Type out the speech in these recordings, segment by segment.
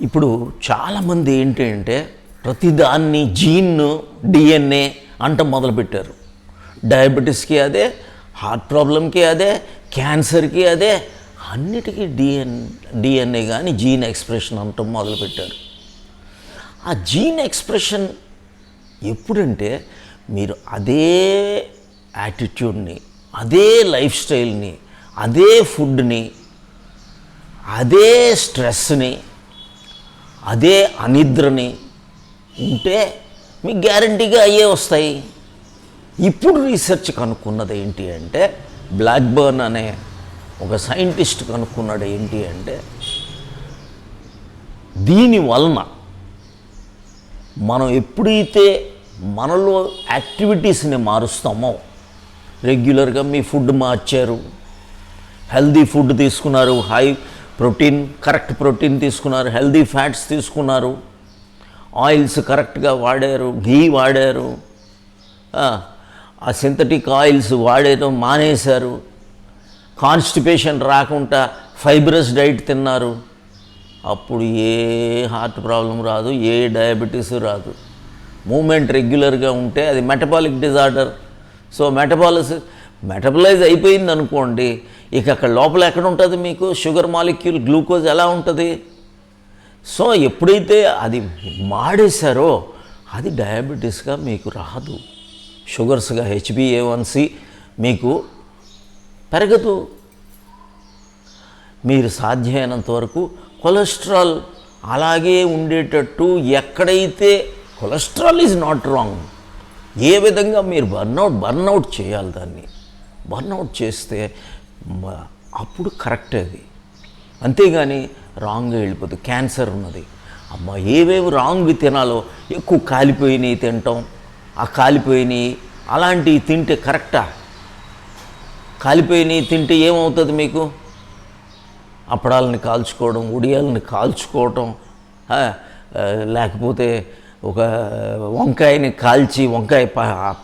ఇప్పుడు చాలామంది ఏంటి అంటే ప్రతిదాన్ని జీన్ డిఎన్ఏ అంట మొదలుపెట్టారు. డయాబెటీస్కి అదే, హార్ట్ ప్రాబ్లంకి అదే, క్యాన్సర్కి అదే, అన్నిటికీ డిఎన్ఏ కానీ జీన్ ఎక్స్ప్రెషన్ అంటాం మొదలుపెట్టారు. ఆ జీన్ ఎక్స్ప్రెషన్ ఎప్పుడంటే మీరు అదే యాటిట్యూడ్ని, అదే లైఫ్ స్టైల్ని, అదే ఫుడ్ని, అదే స్ట్రెస్ని, అదే అనిద్రని ఉంటే మీకు గ్యారంటీగా అయ్యే వస్తాయి. ఇప్పుడు రీసెర్చ్ కనుక్కున్నది ఏంటి అంటే, బ్లాక్బర్న్ అనే ఒక సైంటిస్ట్ కనుక్కున్నాడు ఏంటి అంటే, దీనివలన మనం ఎప్పుడైతే మనలో యాక్టివిటీస్ని మారుస్తామో, రెగ్యులర్గా మీ ఫుడ్ మార్చారు, హెల్దీ ఫుడ్ తీసుకున్నారు, హై ప్రోటీన్ కరెక్ట్ ప్రోటీన్ తీసుకున్నారు, హెల్దీ ఫ్యాట్స్ తీసుకున్నారు, ఆయిల్స్ కరెక్ట్గా వాడారు, ఘీ వాడారు, ఆ సింథటిక్ ఆయిల్స్ వాడేయడం మానేశారు, కాన్స్టిపేషన్ రాకుండా ఫైబ్రస్ డైట్ తిన్నారు, అప్పుడు ఏ హార్ట్ ప్రాబ్లం రాదు, ఏ డయాబెటీస్ రాదు. మూమెంట్ రెగ్యులర్గా ఉంటే అది మెటబాలిక్ డిజార్డర్. సో మెటబలైజ్ అయిపోయింది అనుకోండి, ఇక అక్కడ లోపల ఎక్కడ ఉంటుంది మీకు షుగర్ మాలిక్యూల్, గ్లూకోజ్ ఎలా ఉంటుంది? సో ఎప్పుడైతే అది మాడేశారో అది డయాబెటీస్గా మీకు రాదు, షుగర్స్గా HbA1c మీకు పెరగదు. మీరు సాధ్యమైనంత వరకు కొలెస్ట్రాల్ అలాగే ఉండేటట్టు, ఎక్కడైతే కొలెస్ట్రాల్ ఈజ్ నాట్ రాంగ్, ఏ విధంగా మీరు బర్న్అవుట్ చేయాలి, దాన్ని బర్న్అవుట్ చేస్తే అప్పుడు కరెక్ట్ అది. అంతేగాని రాంగ్గా వెళ్ళిపోతుంది. క్యాన్సర్ ఉన్నది, అమ్మ ఏవేవి రాంగ్ తినాలో ఎక్కువ కాలిపోయినవి తింటాం, ఆ కాలిపోయినవి అలాంటివి తింటే కరెక్టా? కాలిపోయినవి తింటే ఏమవుతుంది మీకు? అప్పడాలని కాల్చుకోవడం, ఉడియాలని కాల్చుకోవటం, లేకపోతే ఒక వంకాయని కాల్చి వంకాయ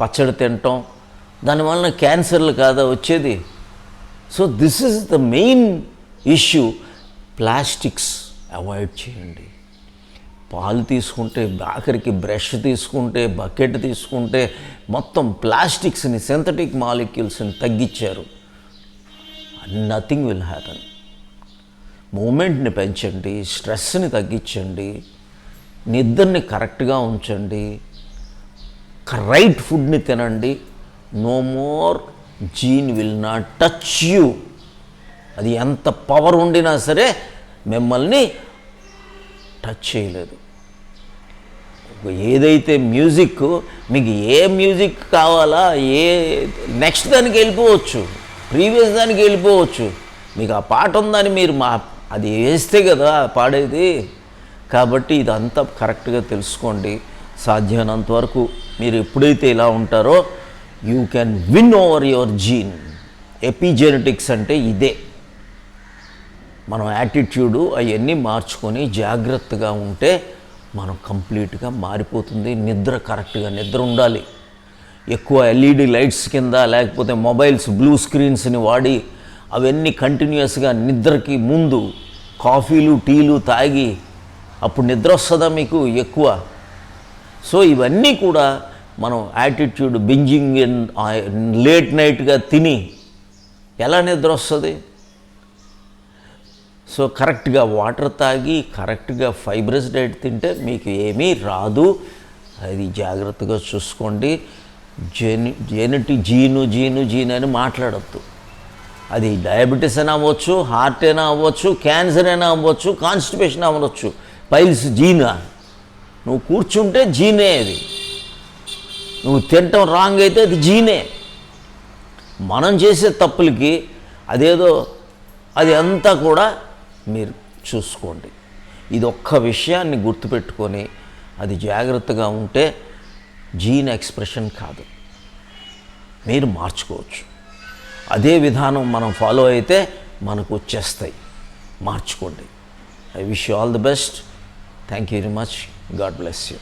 పచ్చడి తినటం, దానివలన క్యాన్సర్లు కాదా వచ్చేది? So this is the main issue. Plastics avoid చేయండి. పాలు తీసుకుంటే, ఆఖరికి బ్రష్ తీసుకుంటే, బకెట్ తీసుకుంటే మొత్తం ప్లాస్టిక్స్ని, సింథటిక్ మాలిక్యూల్స్ని తగ్గించారు. Nothing will happen. మూమెంట్ని పెంచండి, స్ట్రెస్ని తగ్గించండి, నిద్రని కరెక్ట్గా ఉంచండి, రైట్ ఫుడ్ని తినండి. No more gene will not touch you. అది ఎంత పవర్ ఉండినా సరే మిమ్మల్ని టచ్ చేయలేదు. ఏదైతే మ్యూజిక్, మీకు ఏ మ్యూజిక్ కావాలా, ఏ నెక్స్ట్ దానికి వెళ్ళిపోవచ్చు, ప్రీవియస్ దానికి వెళ్ళిపోవచ్చు. మీకు ఆ పాట ఉందని మీరు అది వేస్తే కదా పాడేది. కాబట్టి ఇదంతా కరెక్ట్గా తెలుసుకోండి. సాధ్యమైనంత వరకు మీరు ఎప్పుడైతే ఇలా ఉంటారో you can win over your gene. Epigenetics అంటే ఇదే. మనం యాటిట్యూడు అవన్నీ మార్చుకొని జాగ్రత్తగా ఉంటే మనం కంప్లీట్గా మారిపోతుంది. నిద్ర కరెక్ట్గా నిద్ర ఉండాలి. ఎక్కువ LED లైట్స్ కింద, లేకపోతే మొబైల్స్ బ్లూ స్క్రీన్స్ని వాడి అవన్నీ కంటిన్యూస్గా నిద్రకి ముందు కాఫీలు టీలు తాగి అప్పుడు నిద్ర వస్తుందా మీకు ఎక్కువ? సో ఇవన్నీ కూడా మనం యాటిట్యూడ్, బింజింగ్ లేట్ నైట్గా తిని ఎలా నిద్ర వస్తుంది? సో కరెక్ట్గా వాటర్ తాగి, కరెక్ట్గా ఫైబ్రస్ డైట్ తింటే మీకు ఏమీ రాదు. అది జాగ్రత్తగా చూసుకోండి. జీను అని మాట్లాడద్దు. అది డయాబెటీస్ అయినా అవ్వచ్చు, హార్ట్ అయినా అవ్వచ్చు, క్యాన్సర్ అయినా అవ్వచ్చు, కాన్స్టిపేషన్ అవ్వచ్చు. పైల్స్ జీనా? నువ్వు కూర్చుంటే జీనే అది. నువ్వు తినటం రాంగ్ అయితే అది జీనే. మనం చేసే తప్పులకి అదేదో అది అంతా కూడా మీరు చూసుకోండి. ఇది ఒక్క విషయాన్ని గుర్తుపెట్టుకొని అది జాగ్రత్తగా ఉంటే జీన్ ఎక్స్ప్రెషన్ కాదు, మీరు మార్చుకోవచ్చు. అదే విధానం మనం ఫాలో అయితే మనకు వచ్చేస్తాయి. మార్చుకోండి. I wish you all the best. Thank you very much. God bless you.